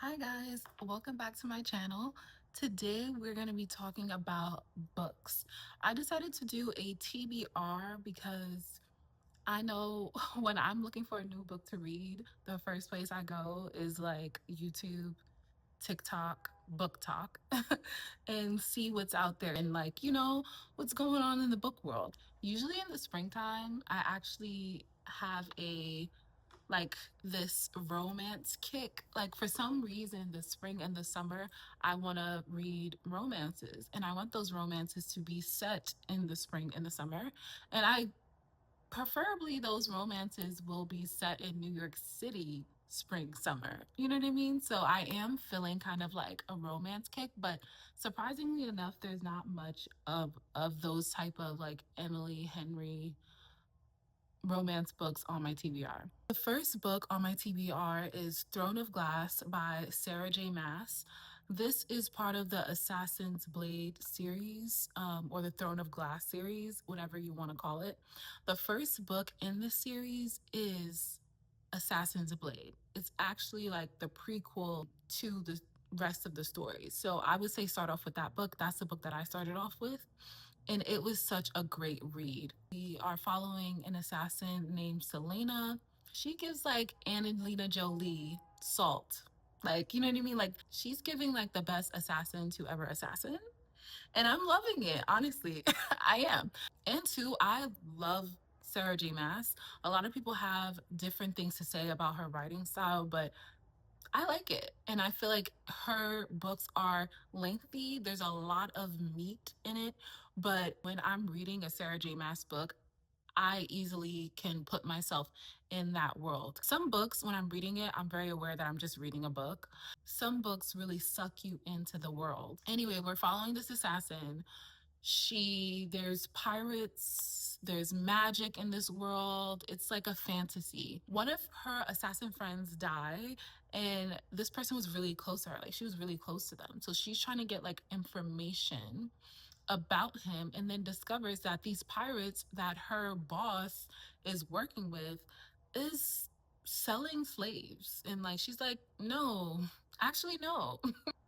Hi guys, welcome back to my channel. Today we're going to be talking about books. I decided to do a TBR because I know when I'm looking for a new book to read, the first place I go is like YouTube, TikTok, Book Talk, and see what's out there and what's going on in the book world. Usually in the springtime, I actually have this romance kick. Like for some reason, the spring and the summer, I want to read romances, and I want those romances to be set in the spring and the summer. And I preferably those romances will be set in New York City spring summer, you know what I mean? So I am feeling kind of like a romance kick, but surprisingly enough, there's not much of those type of like Emily Henry romance books on my TBR. The first book on my TBR is Throne of Glass by Sarah J. Maas. This is part of the Assassin's Blade series, or the Throne of Glass series, whatever you want to call it. The first book in this series is Assassin's Blade. It's actually like the prequel to the rest of the story. So I would say start off with that book. That's the book that I started off with. And it was such a great read. We are following an assassin named Selena. She gives like Angelina Jolie salt. Like, you know what I mean? Like, she's giving like the best assassin to ever assassin. And I'm loving it, honestly. I am. And two, I love Sarah J. Maas. A lot of people have different things to say about her writing style, but I like it. And I feel like her books are lengthy. There's a lot of meat in it. But when I'm reading a Sarah J. Maas book, I easily can put myself in that world. Some books, when I'm reading it, I'm very aware that I'm just reading a book. Some books really suck you into the world. Anyway, we're following this assassin. There's pirates, there's magic in this world. It's like a fantasy. One of her assassin friends died, and this person was really close to her. Like, she was really close to them. So she's trying to get like information about him, and then discovers that these pirates that her boss is working with is selling slaves. And like, she's like, no, actually, no.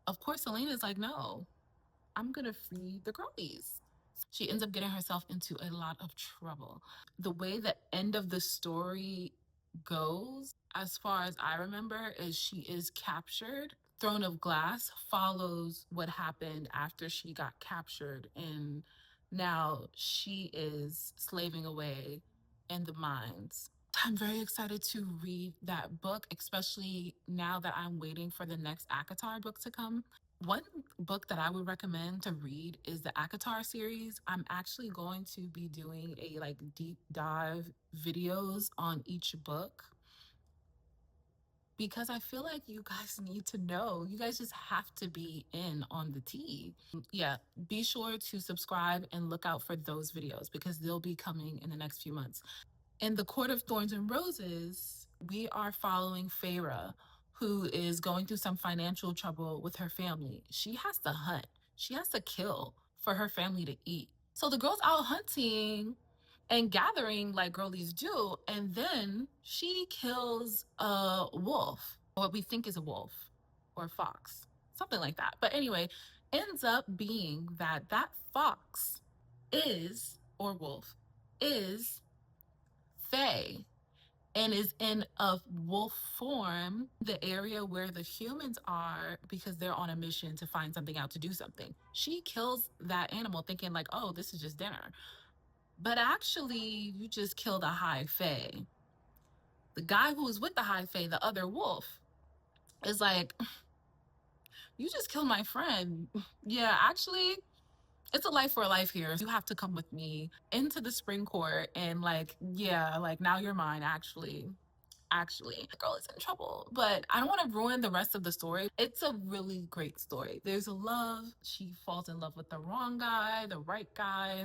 Of course, Elena's like, no, I'm gonna free the girlies. She ends up getting herself into a lot of trouble. The way the end of the story goes, as far as I remember, is she is captured. Throne of Glass follows what happened after she got captured, and now she is slaving away in the mines. I'm very excited to read that book, especially now that I'm waiting for the next ACOTAR book to come. One book that I would recommend to read is the ACOTAR series. I'm actually going to be doing a like deep dive videos on each book because I feel like you guys need to know. You guys just have to be in on the tea. Yeah, be sure to subscribe and look out for those videos because they'll be coming in the next few months. In The Court of Thorns and Roses, we are following Feyre, who is going through some financial trouble with her family. She has to hunt, she has to kill for her family to eat. So the girl's out hunting and gathering like girlies do, and then she kills a wolf, what we think is a wolf or a fox, something like that. But anyway, ends up being that that fox is, or wolf, is Fae and is in a wolf form, the area where the humans are, because they're on a mission to find something out, to do something. She kills that animal thinking like, oh, this is just dinner. But actually, you just killed a high Fae. The guy who was with the high Fae, the other wolf, is like, you just killed my friend. Yeah, actually, it's a life for a life here. You have to come with me into the spring court and like, yeah, like now you're mine, actually the girl is in trouble, but I don't want to ruin the rest of the story. It's a really great story. There's a love. She falls in love with the wrong guy, the right guy.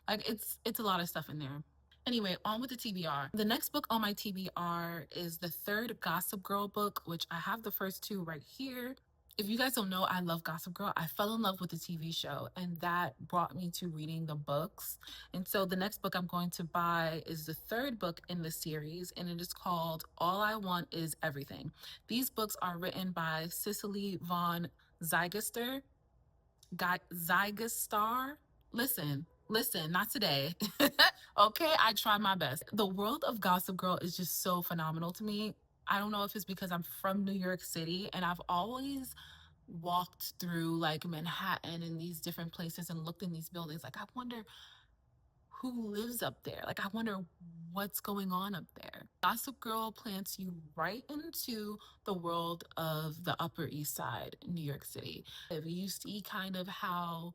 Like, it's a lot of stuff in there. Anyway, on with the TBR. The next book on my TBR is the third Gossip Girl book, which I have the first two right here. If you guys don't know, I love Gossip Girl. I fell in love with the TV show, and that brought me to reading the books. And so the next book I'm going to buy is the third book in the series, and it is called All I Want Is Everything. These books are written by Cicely von Zygister. Zygistar. Listen, not today. Okay, I tried my best. The world of Gossip Girl is just so phenomenal to me. I don't know if it's because I'm from New York City and I've always walked through like Manhattan and these different places and looked in these buildings. Like, I wonder who lives up there. Like, I wonder what's going on up there. Gossip Girl plants you right into the world of the Upper East Side in New York City. If you see kind of how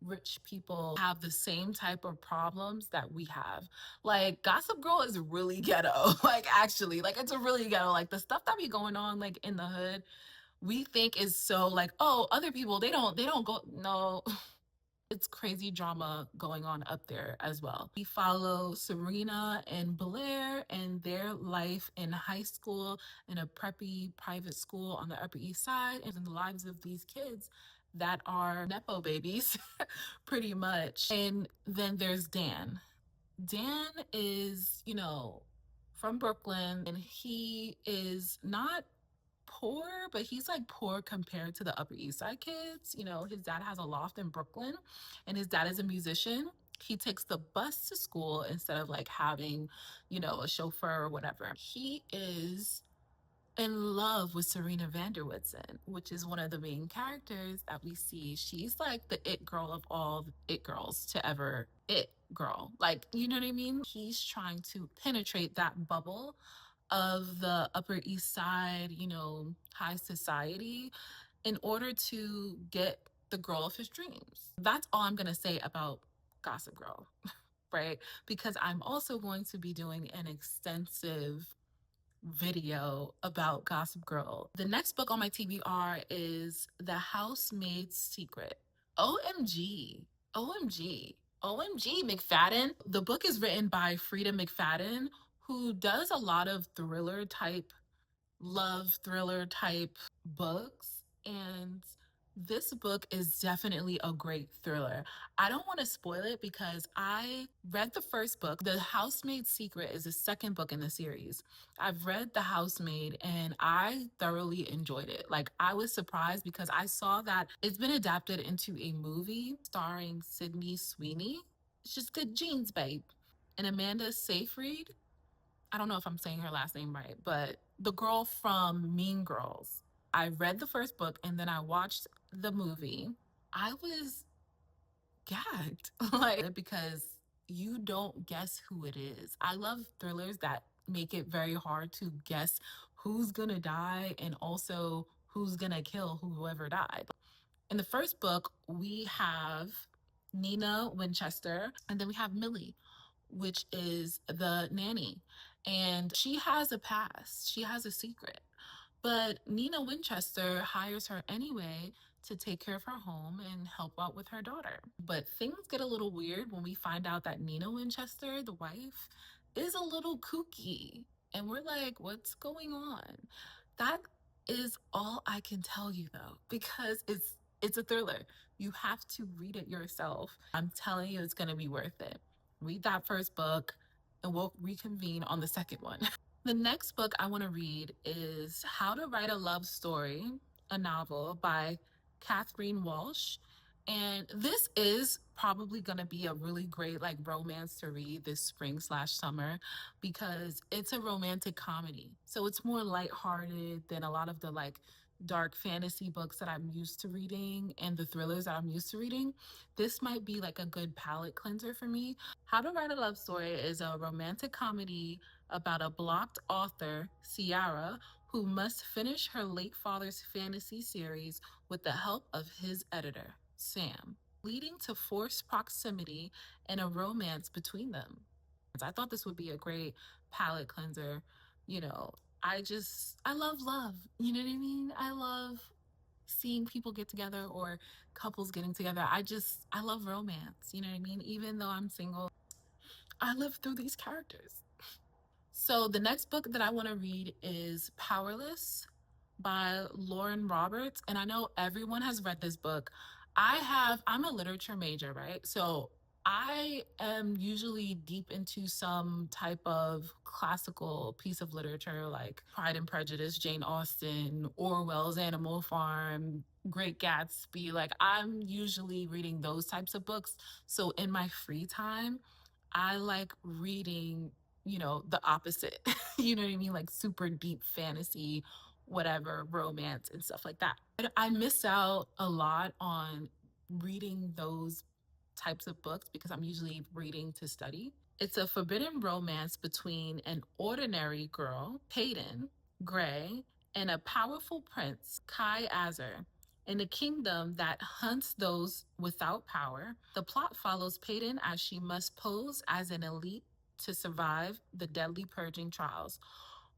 rich people have the same type of problems that we have. Like, Gossip Girl is really ghetto. Like, actually, like, it's a really ghetto. Like, the stuff that be going on like in the hood, we think is so like, oh, other people, they don't go, no. It's crazy drama going on up there as well. We follow Serena and Blair and their life in high school in a preppy private school on the Upper East Side, and in the lives of these kids that are Nepo babies, pretty much. And then there's Dan. Dan is, from Brooklyn, and he is not poor, but he's like poor compared to the Upper East Side kids. His dad has a loft in Brooklyn, and his dad is a musician. He takes the bus to school instead of like having, a chauffeur or whatever. He is in love with Serena Vanderwoodson, which is one of the main characters that we see. She's like the it girl of all the it girls to ever it girl. Like, you know what I mean? He's trying to penetrate that bubble of the Upper East Side, high society in order to get the girl of his dreams. That's all I'm going to say about Gossip Girl, right? Because I'm also going to be doing an extensive video about Gossip Girl. The next book on my TBR is The Housemaid's Secret. OMG. OMG. OMG, McFadden. The book is written by Frida McFadden, who does a lot of love thriller type books. And this book is definitely a great thriller. I don't want to spoil it because I read the first book. The Housemaid's Secret is the second book in the series. I've read The Housemaid and I thoroughly enjoyed it. Like, I was surprised because I saw that it's been adapted into a movie starring Sydney Sweeney. It's just good genes, babe. And Amanda Seyfried. I don't know if I'm saying her last name right, but the girl from Mean Girls. I read the first book and then I watched the movie. I was gagged, like, because you don't guess who it is. I love thrillers that make it very hard to guess who's gonna die and also who's gonna kill whoever died. In the first book, we have Nina Winchester, and then we have Millie, which is the nanny. And she has a past, she has a secret. But Nina Winchester hires her anyway to take care of her home and help out with her daughter. But things get a little weird when we find out that Nina Winchester, the wife, is a little kooky. And we're like, what's going on? That is all I can tell you though, because it's a thriller. You have to read it yourself. I'm telling you, it's gonna be worth it. Read that first book and we'll reconvene on the second one. The next book I want to read is How to Write a Love Story, a novel by Catherine Walsh. And this is probably going to be a really great like romance to read this spring/summer because it's a romantic comedy. So it's more lighthearted than a lot of the like dark fantasy books that I'm used to reading and the thrillers that I'm used to reading. This might be like a good palate cleanser for me. How to Write a Love Story is a romantic comedy about a blocked author, Ciara, who must finish her late father's fantasy series with the help of his editor, Sam, leading to forced proximity and a romance between them. I thought this would be a great palate cleanser. You know, I love love. You know what I mean? I love seeing people get together or couples getting together. I love romance. You know what I mean? Even though I'm single, I live through these characters. So the next book that I want to read is Powerless by Lauren Roberts. And I know everyone has read this book. I'm a literature major, right? So I am usually deep into some type of classical piece of literature like Pride and Prejudice, Jane Austen, Orwell's Animal Farm, Great Gatsby. Like I'm usually reading those types of books. So in my free time, I like reading, the opposite. You know what I mean? Like super deep fantasy, whatever, romance and stuff like that. I miss out a lot on reading those types of books because I'm usually reading to study. It's a forbidden romance between an ordinary girl, Peyton Gray, and a powerful prince, Kai Azar. In a kingdom that hunts those without power, the plot follows Peyton as she must pose as an elite to survive the deadly purging trials,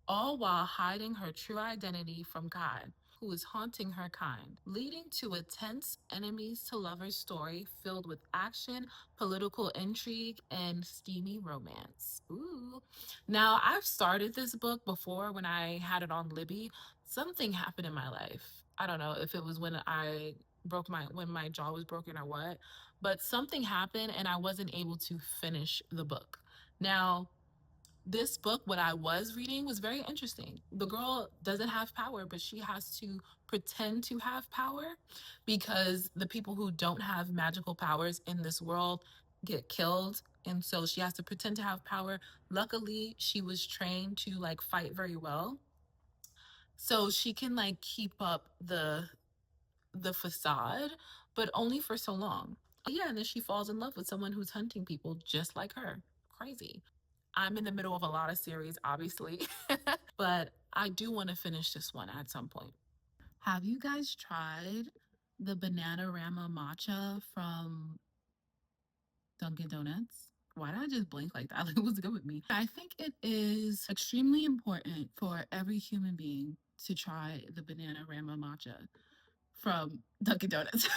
all while hiding her true identity from God, who is haunting her kind, leading to a tense enemies to lovers story filled with action, political intrigue, and steamy romance. Ooh. Now, I've started this book before when I had it on Libby. Something happened in my life. I don't know if it was when my jaw was broken or what, but something happened and I wasn't able to finish the book. Now, this book, what I was reading, was very interesting. The girl doesn't have power, but she has to pretend to have power because the people who don't have magical powers in this world get killed. And so she has to pretend to have power. Luckily, she was trained to like fight very well. So she can like keep up the facade, but only for so long. Yeah, and then she falls in love with someone who's hunting people just like her. Crazy. I'm in the middle of a lot of series, obviously, but I do want to finish this one at some point. Have you guys tried the Banana Rama matcha from Dunkin' Donuts? Why did I just blink like that? Like, what's good with me? I think it is extremely important for every human being to try the Banana Rama matcha from Dunkin' Donuts.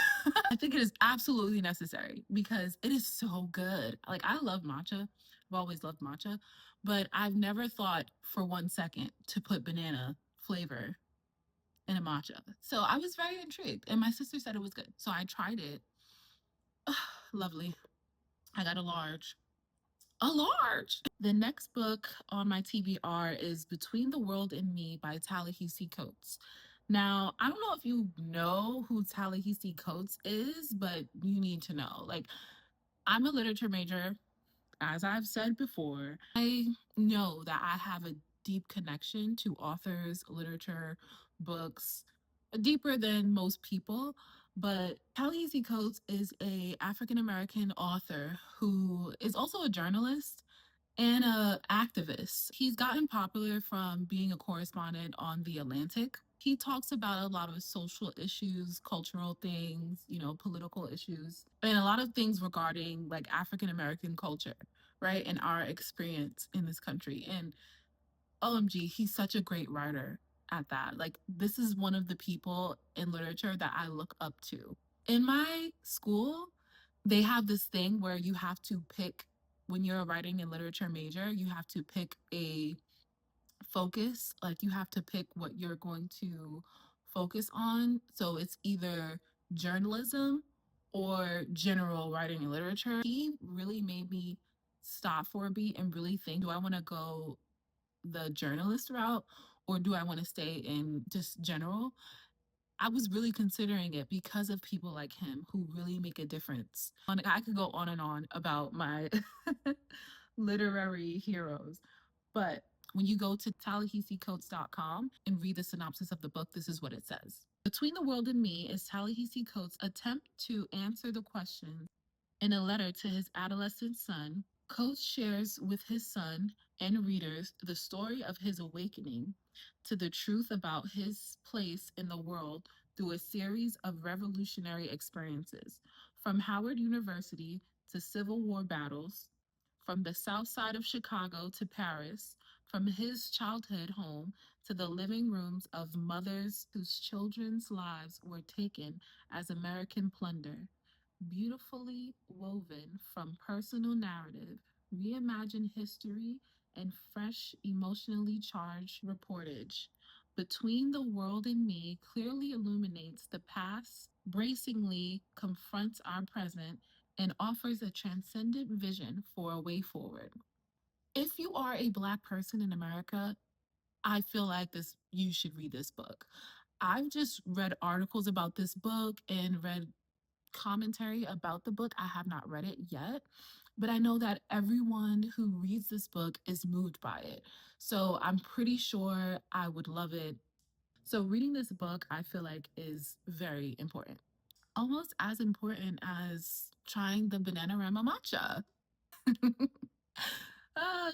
I think it is absolutely necessary because it is so good. Like I love matcha. I've always loved matcha, but I've never thought for 1 second to put banana flavor in a matcha. So I was very intrigued and my sister said it was good. So I tried it. Lovely. I got a large. A large. The next book on my TBR is Between the World and Me by Ta-Nehisi Coates. Now, I don't know if you know who Ta-Nehisi Coates is, but you need to know. Like, I'm a literature major, as I've said before. I know that I have a deep connection to authors, literature, books, deeper than most people. But Ta-Nehisi Coates is a African American author who is also a journalist and a activist. He's gotten popular from being a correspondent on The Atlantic. He talks about a lot of social issues, cultural things, political issues, and a lot of things regarding like African American culture, right? And our experience in this country. And OMG, he's such a great writer at that. Like, this is one of the people in literature that I look up to. In my school, they have this thing where you have to pick, when you're a writing and literature major, you have to pick a focus. Like, you have to pick what you're going to focus on. So it's either journalism or general writing and literature. He really made me stop for a beat and really think, do I want to go the journalist route or do I want to stay in just general? I was really considering it because of people like him who really make a difference. I could go on and on about my literary heroes, but when you go to TallahassieCoates.com and read the synopsis of the book, this is what it says. Between the World and Me is Ta-Nehisi Coates' attempt to answer the questions in a letter to his adolescent son. Coates shares with his son and readers the story of his awakening to the truth about his place in the world through a series of revolutionary experiences, from Howard University to Civil War battles, from the South Side of Chicago to Paris, from his childhood home to the living rooms of mothers whose children's lives were taken as American plunder. Beautifully woven from personal narrative, reimagine history, and fresh, emotionally charged reportage. Between the World and Me clearly illuminates the past, bracingly confronts our present, and offers a transcendent vision for a way forward. If you are a Black person in America, I feel like you should read this book. I've just read articles about this book and read commentary about the book. I have not read it yet, but I know that everyone who reads this book is moved by it. So I'm pretty sure I would love it. So reading this book, I feel like is very important. Almost as important as trying the Bananarama matcha.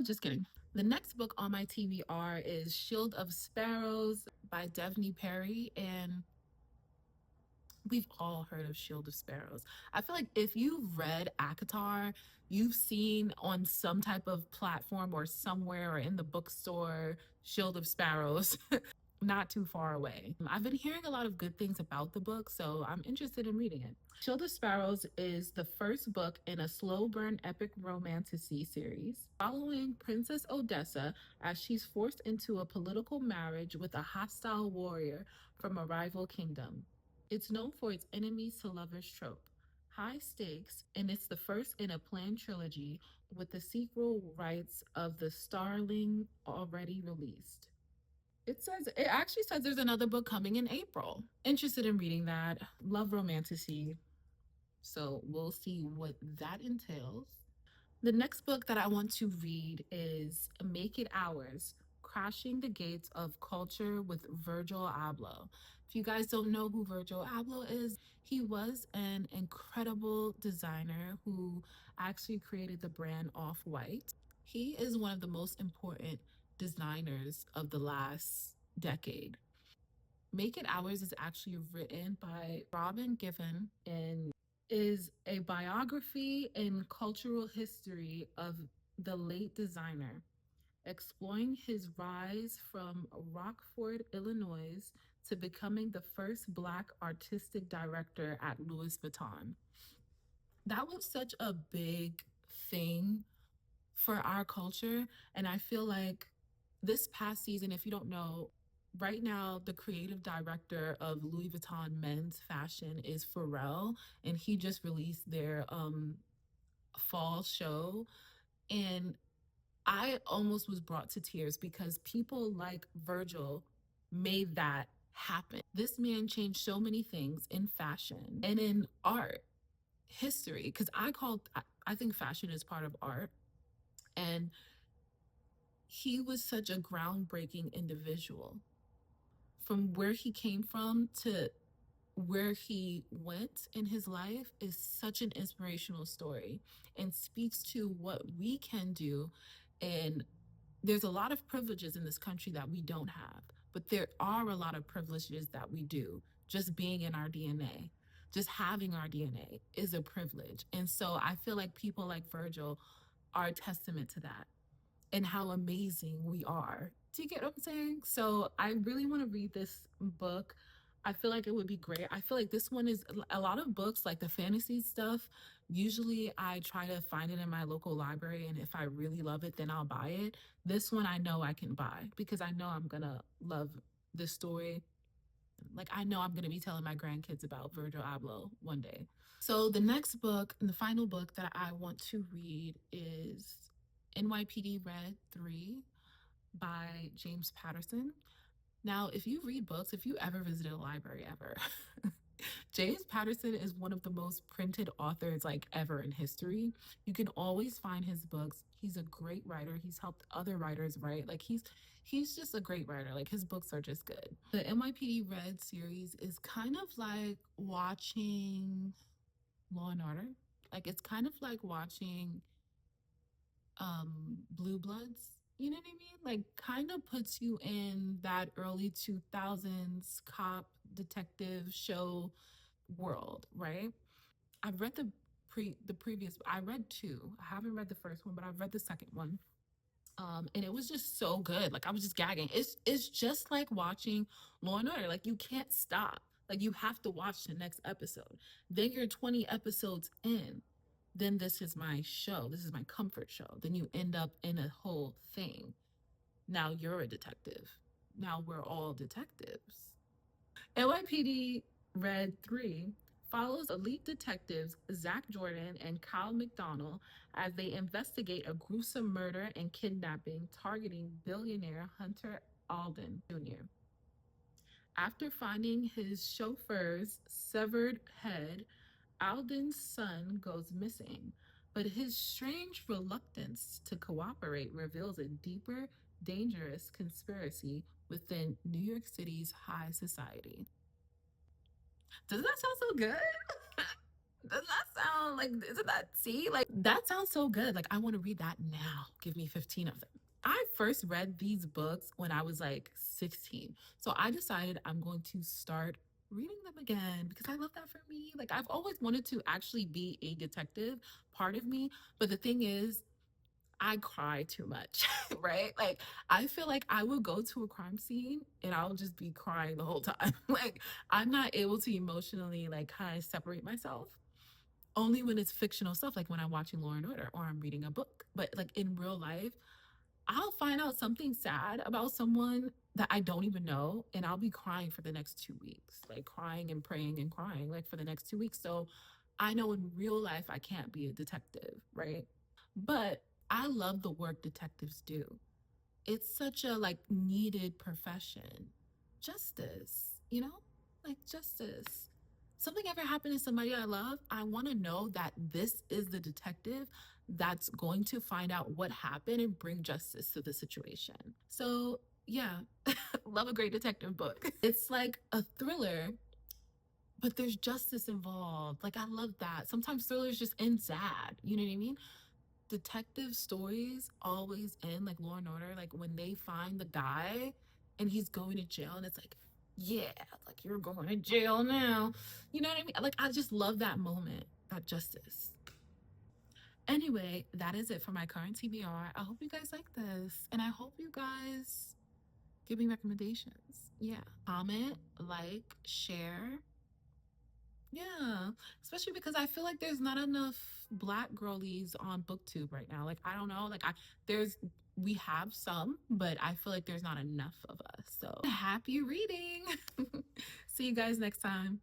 Just kidding. The next book on my TBR is Shield of Sparrows by Devney Perry, and we've all heard of Shield of Sparrows. I feel like if you've read ACOTAR, you've seen on some type of platform or somewhere or in the bookstore Shield of Sparrows. Not too far away. I've been hearing a lot of good things about the book, so I'm interested in reading it. Shield of Sparrows is the first book in a slow burn epic romantasy series following Princess Odessa as she's forced into a political marriage with a hostile warrior from a rival kingdom. It's known for its enemies to lovers trope, high stakes, and it's the first in a planned trilogy with the sequel rights of The Starling already released. It actually says there's another book coming in April. Interested in reading that. Love romantasy. So we'll see what that entails. The next book that I want to read is Make It Ours, Crashing the Gates of Culture with Virgil Abloh. If you guys don't know who Virgil Abloh is, he was an incredible designer who actually created the brand Off White. He is one of the most important designers of the last decade. Make It Ours is actually written by Robin Giffen and is a biography and cultural history of the late designer, exploring his rise from Rockford, Illinois, to becoming the first Black artistic director at Louis Vuitton. That was such a big thing for our culture. And I feel like this past season, if you don't know, right now the creative director of Louis Vuitton men's fashion is Pharrell, and he just released their fall show. And I almost was brought to tears because people like Virgil made that happen. This man changed so many things in fashion and in art history because I think fashion is part of art, and he was such a groundbreaking individual. From where he came from to where he went in his life is such an inspirational story and speaks to what we can do. And there's a lot of privileges in this country that we don't have, but there are a lot of privileges that we do. Just being in our DNA, just having our DNA is a privilege. And so I feel like people like Virgil are a testament to that and how amazing we are. Do you get what I'm saying? So I really want to read this book. I feel like it would be great. I feel like this one is a lot of books, like the fantasy stuff. Usually I try to find it in my local library, and if I really love it, then I'll buy it. This one I know I can buy because I know I'm going to love this story. Like, I know I'm going to be telling my grandkids about Virgil Abloh one day. So the next book and the final book that I want to read is NYPD Red 3 by James Patterson. Now, if you read books, if you ever visited a library ever, James Patterson is one of the most printed authors like ever in history. You can always find his books. He's a great writer. He's helped other writers write. Like he's just a great writer. Like his books are just good. The NYPD Red series is kind of like watching Law and Order. Like it's kind of like watching Blue Bloods. You know what I mean? Like kind of puts you in that early 2000s cop detective show world, right? I've read the previous I read two. I haven't read the first one, but I've read the second one. And it was just so good. Like I was just gagging. It's just like watching Law and Order. Like you can't stop. Like you have to watch the next episode. Then you're 20 episodes in. Then this is my show. This is my comfort show. Then you end up in a whole thing. Now you're a detective. now we're all detectives. NYPD Red 3 follows elite detectives Zach Jordan and Kyle McDonald as they investigate a gruesome murder and kidnapping targeting billionaire Hunter Alden Jr. After finding his chauffeur's severed head, Alden's son goes missing, but his strange reluctance to cooperate reveals a deeper, dangerous conspiracy within New York City's high society. Doesn't that sound so good? Does that sound like, isn't that, see, like that sounds so good. Like, I want to read that now. Give me 15 of them. I first read these books when I was like 16. So I decided I'm going to start reading them again because I love that for me. Like, I've always wanted to actually be a detective, part of me. But the thing is, I cry too much, right? Like, I feel like I will go to a crime scene and I'll just be crying the whole time. Like, I'm not able to emotionally, like, kind of separate myself. Only when it's fictional stuff, like when I'm watching Law and Order or I'm reading a book. But like in real life, I'll find out something sad about someone that I don't even know, and I'll be crying for the next 2 weeks, like crying and praying and crying, like for the next 2 weeks. So I know in real life I can't be a detective, right? But I love the work detectives do. It's such a like needed profession. Justice, you know? Like justice. Something ever happened to somebody I love, I want to know that this is the detective that's going to find out what happened and bring justice to the situation. So, yeah, love a great detective book. It's like a thriller, but there's justice involved. Like, I love that. Sometimes thrillers just end sad. You know what I mean? Detective stories always end like Law and Order, like when they find the guy and he's going to jail, and it's like, yeah, like you're going to jail now. You know what I mean? Like, I just love that moment, that justice. Anyway, that is it for my current TBR. I hope you guys like this, and I hope you guys give me recommendations. Yeah, comment, like, share. Yeah, especially because I feel like there's not enough black girlies on booktube right now. Like, I don't know, like there's we have some, but I feel like there's not enough of us. So happy reading. See you guys next time.